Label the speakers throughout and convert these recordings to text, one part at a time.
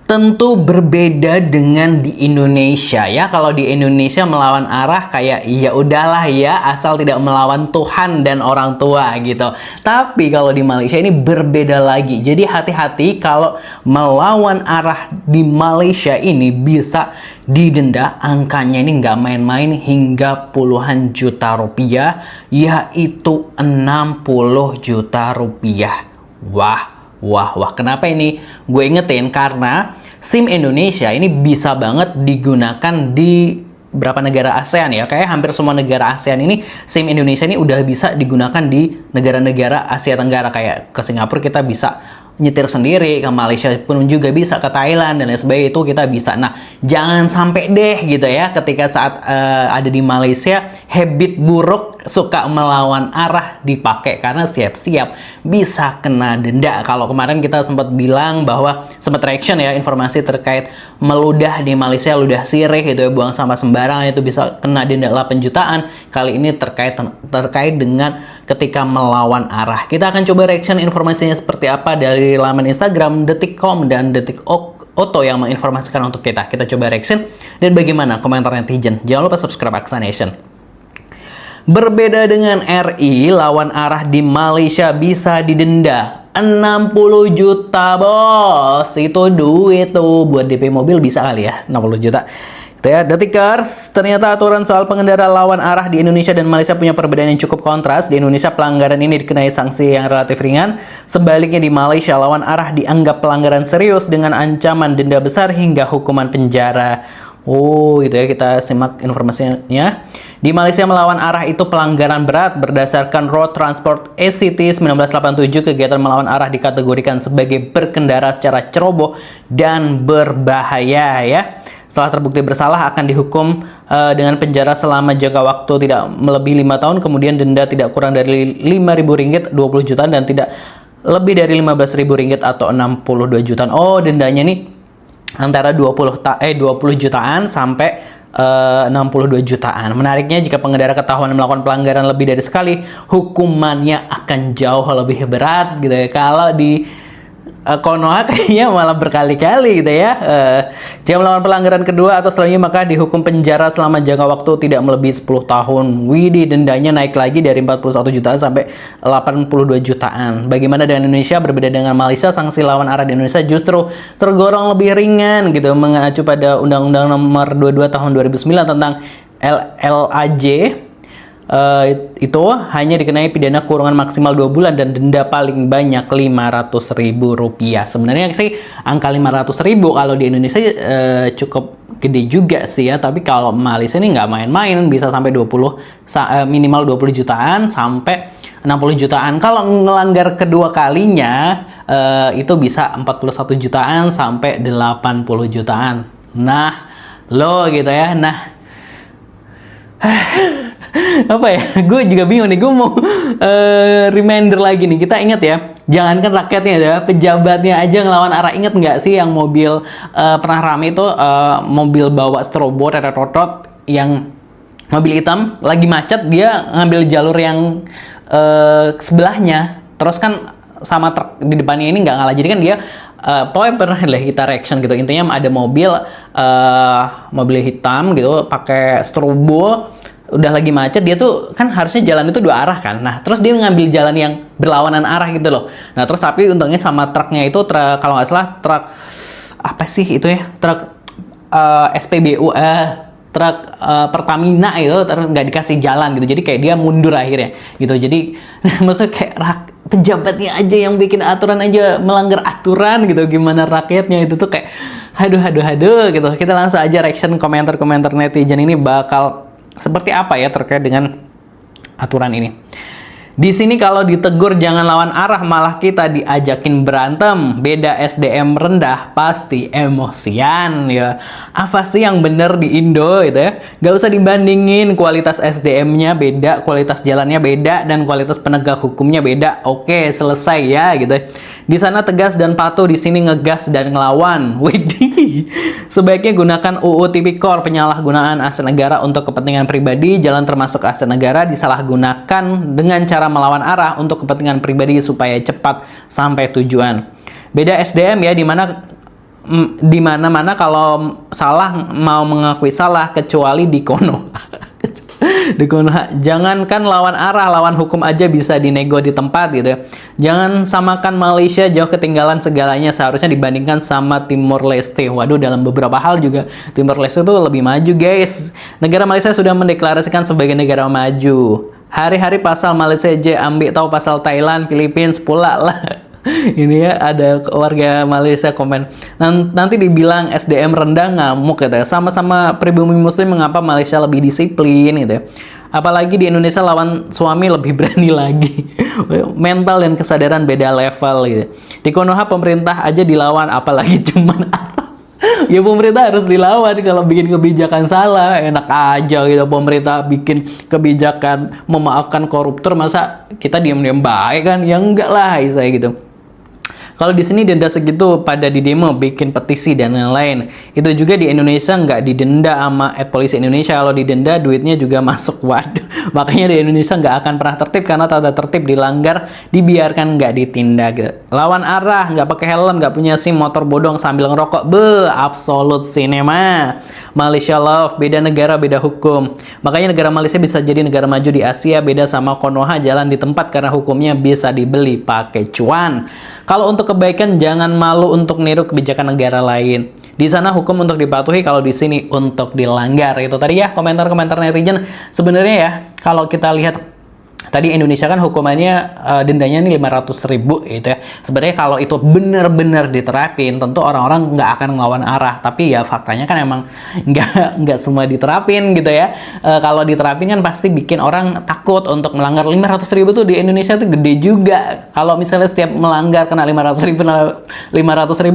Speaker 1: Tentu berbeda dengan di Indonesia ya. Kalau di Indonesia melawan arah kayak ya udahlah ya, asal tidak melawan Tuhan dan orang tua gitu. Tapi kalau di Malaysia ini berbeda lagi. Jadi hati-hati kalau melawan arah di Malaysia ini bisa didenda. Angkanya ini nggak main-main, hingga puluhan juta rupiah, yaitu 60 juta rupiah. Wah. Kenapa ini gue ingetin? Karena SIM Indonesia ini bisa banget digunakan di berapa negara ASEAN ya. Kayak hampir semua negara ASEAN ini SIM Indonesia ini udah bisa digunakan di negara-negara Asia Tenggara. Kayak ke Singapura kita bisa nyetir sendiri, ke Malaysia pun juga bisa, ke Thailand dan lain sebagainya itu kita bisa. Nah, jangan sampai deh gitu ya ketika saat ada di Malaysia habit buruk suka melawan arah dipakai, karena siap-siap bisa kena denda. Kalau kemarin kita sempat bilang bahwa sempat reaction ya informasi terkait meludah di Malaysia, ludah sirih gitu ya, buang sampah sembarangan itu bisa kena denda 8 jutaan. Kali ini terkait dengan ketika melawan arah. Kita akan coba reaction informasinya seperti apa dari laman Instagram Detik.com dan Detik Auto yang menginformasikan untuk kita. Kita coba reaction dan bagaimana komentar netizen. Jangan lupa subscribe Aksa Nation. Berbeda dengan RI, lawan arah di Malaysia bisa didenda 60 juta bos. Itu duit tuh, buat DP mobil bisa kali ya 60 juta. Itu ya, Detikers, ternyata aturan soal pengendara lawan arah di Indonesia dan Malaysia punya perbedaan yang cukup kontras. Di Indonesia pelanggaran ini dikenai sanksi yang relatif ringan. Sebaliknya di Malaysia lawan arah dianggap pelanggaran serius dengan ancaman denda besar hingga hukuman penjara. Oh, gitu ya, kita simak informasinya. Di Malaysia melawan arah itu pelanggaran berat berdasarkan Road Transport ACT 1987. Kegiatan melawan arah dikategorikan sebagai berkendara secara ceroboh dan berbahaya ya. Setelah terbukti bersalah akan dihukum dengan penjara selama jangka waktu tidak melebihi 5 tahun, kemudian denda tidak kurang dari Rp5.000, 20 jutaan, dan tidak lebih dari Rp15.000 atau 62 jutaan. Oh, dendanya nih antara 20 jutaan sampai 62 jutaan. Menariknya, jika pengendara ketahuan melakukan pelanggaran lebih dari sekali, hukumannya akan jauh lebih berat gitu ya. Kalau di Konoha kayaknya malah berkali-kali gitu ya. Jika melakukan pelanggaran kedua atau selanjutnya maka dihukum penjara selama jangka waktu tidak melebihi 10 tahun. Widih, dendanya naik lagi dari 41 jutaan sampai 82 jutaan. Bagaimana dengan Indonesia? Berbeda dengan Malaysia, sanksi lawan arah di Indonesia justru tergolong lebih ringan gitu, mengacu pada Undang-Undang Nomor 22 Tahun 2009 tentang LAJ. Itu hanya dikenai pidana kurungan maksimal 2 bulan dan denda paling banyak Rp500.000. Sebenarnya sih angka 500.000 kalau di Indonesia cukup gede juga sih ya, tapi kalau Malaysia ini nggak main-main, bisa sampai minimal 20 jutaan sampai 60 jutaan. Kalau ngelanggar kedua kalinya itu bisa 41 jutaan sampai 80 jutaan. Nah, lo gitu ya. Nah, apa ya, gue juga bingung nih. Gue mau reminder lagi nih, kita ingat ya, jangankan rakyatnya ya, pejabatnya aja ngelawan arah. Ingat nggak sih yang mobil pernah rame itu, mobil bawa strobo tetot yang mobil hitam lagi macet, dia ngambil jalur yang sebelahnya, terus kan sama truk di depannya ini nggak ngalah, jadi kan dia pokoknya pernah lah kita reaction gitu. Intinya ada mobil hitam gitu pakai strobo, udah lagi macet, dia tuh kan harusnya jalan itu 2 arah kan. Nah, terus dia ngambil jalan yang berlawanan arah gitu loh. Nah, terus tapi untungnya sama truknya itu kalau nggak salah truk apa sih itu ya, truk SPBU, truk Pertamina itu nggak dikasih jalan gitu. Jadi kayak dia mundur akhirnya gitu. Jadi maksudnya kayak pejabatnya aja yang bikin aturan aja melanggar aturan gitu, gimana rakyatnya itu tuh kayak aduh gitu. Kita langsung aja reaction komentar netizen ini bakal seperti apa ya terkait dengan aturan ini. Di sini kalau ditegur jangan lawan arah, malah kita diajakin berantem. Beda SDM rendah pasti emosian ya. Apa sih yang bener di Indo gitu ya? Gak usah dibandingin, kualitas SDM-nya beda, kualitas jalannya beda, dan kualitas penegak hukumnya beda. Oke, selesai ya gitu. Di sana tegas dan patuh, di sini ngegas dan ngelawan. Widih. Sebaiknya gunakan UU Tipikor, penyalahgunaan aset negara untuk kepentingan pribadi. Jalan termasuk aset negara disalahgunakan dengan cara melawan arah untuk kepentingan pribadi supaya cepat sampai tujuan. Beda SDM ya, dimana di mana-mana kalau salah mau mengakui salah kecuali di Konoha. Di Konoha, jangankan lawan arah, lawan hukum aja bisa dinego di tempat gitu ya. Jangan samakan Malaysia jauh ketinggalan segalanya, seharusnya dibandingkan sama Timor Leste. Waduh, dalam beberapa hal juga Timor Leste itu lebih maju, guys. Negara Malaysia sudah mendeklarasikan sebagai negara maju. Hari-hari pasal Malaysia aja ambil tahu pasal Thailand, Filipina pula lah. Ini ya, ada warga Malaysia komen, nanti dibilang SDM rendah ngamuk gitu ya. Sama-sama pribumi muslim, mengapa Malaysia lebih disiplin gitu ya. Apalagi di Indonesia lawan suami lebih berani lagi. Mental dan kesadaran beda level gitu. Di Konoha pemerintah aja dilawan, apalagi cuman ya pemerintah harus dilawan kalau bikin kebijakan salah. Enak aja gitu pemerintah bikin kebijakan memaafkan koruptor, masa kita diam-diam baik kan? Ya enggak lah, saya gitu. Kalau di sini denda segitu pada di demo, bikin petisi dan lain-lain. Itu juga di Indonesia nggak didenda sama polisi Indonesia. Kalau didenda duitnya juga masuk. Waduh. Makanya di Indonesia nggak akan pernah tertib, karena tata tertib dilanggar, dibiarkan nggak ditindak. Gitu. Lawan arah, nggak pakai helm, nggak punya SIM, motor bodong sambil ngerokok. Absolute cinema. Malaysia love, beda negara, beda hukum. Makanya negara Malaysia bisa jadi negara maju di Asia, beda sama Konoha, jalan di tempat karena hukumnya bisa dibeli pakai cuan. Kalau untuk kebaikan, jangan malu untuk niru kebijakan negara lain. Di sana hukum untuk dipatuhi, kalau di sini untuk dilanggar. Itu tadi ya komentar-komentar netizen. Sebenarnya ya, kalau kita lihat tadi Indonesia kan hukumannya dendanya nih 500.000 gitu ya. Sebenarnya kalau itu benar-benar diterapin, tentu orang-orang nggak akan ngelawan arah. Tapi ya faktanya kan emang nggak semua diterapin gitu ya. Kalau diterapin kan pasti bikin orang takut untuk melanggar. 500.000 tuh di Indonesia tuh gede juga. Kalau misalnya setiap melanggar kena 500.000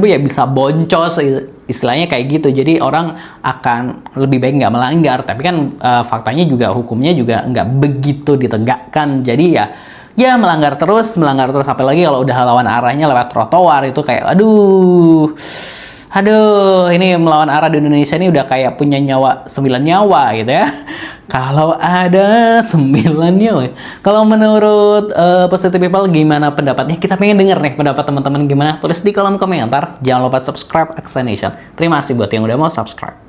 Speaker 1: ya bisa boncos istilahnya kayak gitu. Jadi orang akan lebih baik nggak melanggar. Tapi kan faktanya juga hukumnya juga nggak begitu ditegakkan. Jadi ya melanggar terus, apalagi kalau udah lawan arahnya lewat trotoar itu kayak aduh, ini melawan arah di Indonesia ini udah kayak punya nyawa 9 nyawa gitu ya. Kalau ada 9 nyawa. Kalau menurut Positive People gimana pendapatnya? Kita pengen denger nih pendapat teman-teman gimana. Tulis di kolom komentar. Jangan lupa subscribe Aksa Nation. Terima kasih buat yang udah mau subscribe.